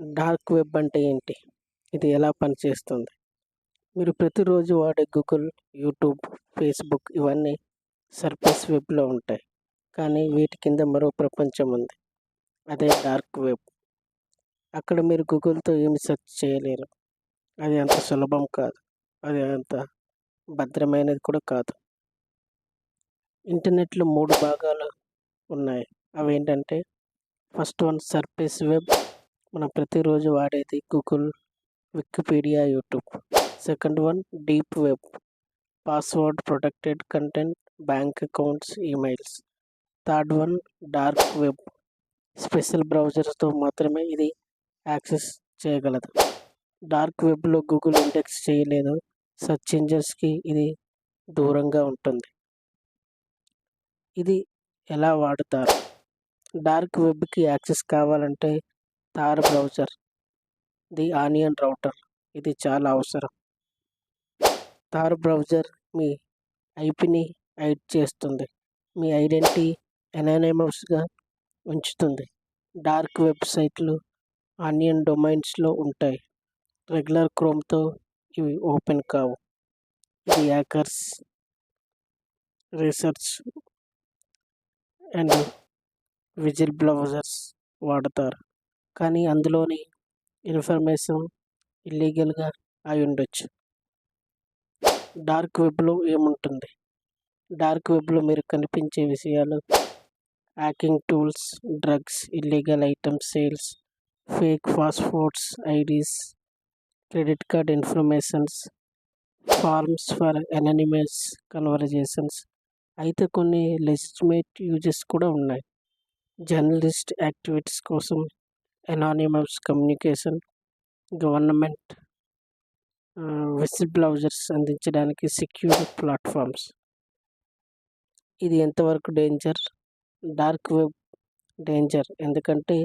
Dark web అంటే ఏంటి? ఇది ఎలా పనిచేస్తుంది? మీరు ప్రతిరోజు వాడే గూగుల్, యూట్యూబ్, ఫేస్‌బుక్ ఇవన్నీ సర్ఫేస్ వెబ్‌లో ఉంటాయి. కానీ వీటి కింద మరో ప్రపంచం ఉంది. అదే డార్క్ వెబ్. అక్కడ మీరు గూగుల్‌తో ఏమి సెర్చ్ చేయలేరు. అది అంత సులభం కాదు. అది అంత భద్రమైనది కూడా కాదు. ఇంటర్నెట్‌లో 3 భాగాలు ఉన్నాయి. అవేంటంటే ఫస్ట్ వన్ సర్ఫేస్ వెబ్. మనం ప్రతిరోజు వాడేది Google, Wikipedia, YouTube. Second one deep web. Password protected content, bank accounts, emails. Third one dark web. Special బ్రౌజర్స్తో మాత్రమే ఇది యాక్సెస్ చేయగలదు. డార్క్ వెబ్లో గూగుల్ ఇండెక్స్ చేయలేదు. సెర్చ్ ఇంజిన్స్కి ఇది దూరంగా ఉంటుంది. ఇది ఎలా వాడతారు? డార్క్ వెబ్కి యాక్సెస్ కావాలంటే తార్ బ్రౌజర్, ది ఆనియన్ రౌటర్ ఇది చాలా అవసరం. తార్ బ్రౌజర్ మీ ఐపీని హైడ్ చేస్తుంది. మీ ఐడెంటిటీ ఎనానిమస్గా ఉంచుతుంది. డార్క్ వెబ్సైట్లు ఆనియన్ డొమైన్స్లో ఉంటాయి. రెగ్యులర్ క్రోమ్తో ఇవి ఓపెన్ కావు. ఇది హ్యాకర్స్, రీసెర్చ్ అండ్ విజిల్ బ్లౌజర్స్ వాడతారు. కానీ అందులోని ఇన్ఫర్మేషన్ ఇల్లీగల్గా అయి ఉండొచ్చు. డార్క్ వెబ్లో ఏముంటుంది? డార్క్ వెబ్లో మీరు కనిపించే విషయాలు hacking tools, drugs, illegal items sales, fake passports, IDs, credit card informations, forms for anonymous conversations. అయితే కొన్ని లెజిటిమేట్ యూజెస్ కూడా ఉన్నాయి. జర్నలిస్ట్ యాక్టివిటీస్ కోసం anonymous communication, government whistle blowers అందించడానికి సెక్యూర్ ప్లాట్ఫామ్స్. ఇది ఎంతవరకు డేంజర్? డార్క్ వెబ్ డేంజర్ ఎందుకంటే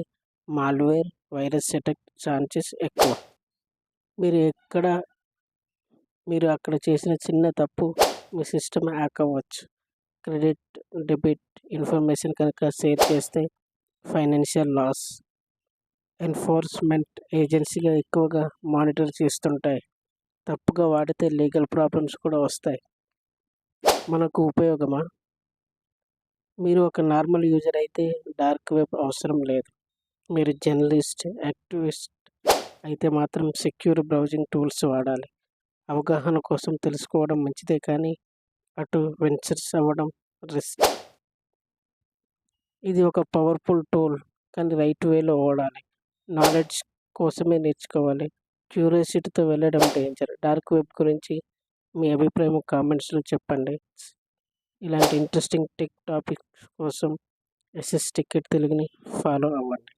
malware, virus attack chances ఎక్కువ. మీరు అక్కడ చేసిన చిన్న తప్పు మీ సిస్టమ్ హ్యాక్ అవ్వచ్చు. క్రెడిట్, డెబిట్ ఇన్ఫర్మేషన్ కనుక షేర్ చేస్తే ఫైనాన్షియల్ లాస్. ఎన్ఫోర్స్మెంట్ ఏజెన్సీగా ఎక్కువగా మానిటర్ చేస్తుంటాయి. తప్పుగా వాడితే లీగల్ ప్రాబ్లమ్స్ కూడా వస్తాయి. మనకు ఉపయోగమా? మీరు ఒక నార్మల్ యూజర్ అయితే డార్క్ వెబ్ అవసరం లేదు. మీరు జర్నలిస్ట్, యాక్టివిస్ట్ అయితే మాత్రం సెక్యూర్ బ్రౌజింగ్ టూల్స్ వాడాలి. అవగాహన కోసం తెలుసుకోవడం మంచిదే కానీ అటు వెంచర్స్ అవ్వడం రిస్క్. ఇది ఒక పవర్ఫుల్ టూల్ కానీ రైట్ వేలో వాడాలి. నాలెడ్జ్ కోసమే నేర్చుకోవాలి. క్యూరియాసిటీతో వెళ్ళడం డేంజర్. డార్క్ వెబ్ గురించి మీ అభిప్రాయం కామెంట్స్లో చెప్పండి. ఇలాంటి ఇంట్రెస్టింగ్ టెక్ టాపిక్స్ కోసం ఎస్ఎస్ టికెట్ తెలుగుని ఫాలో అవ్వండి.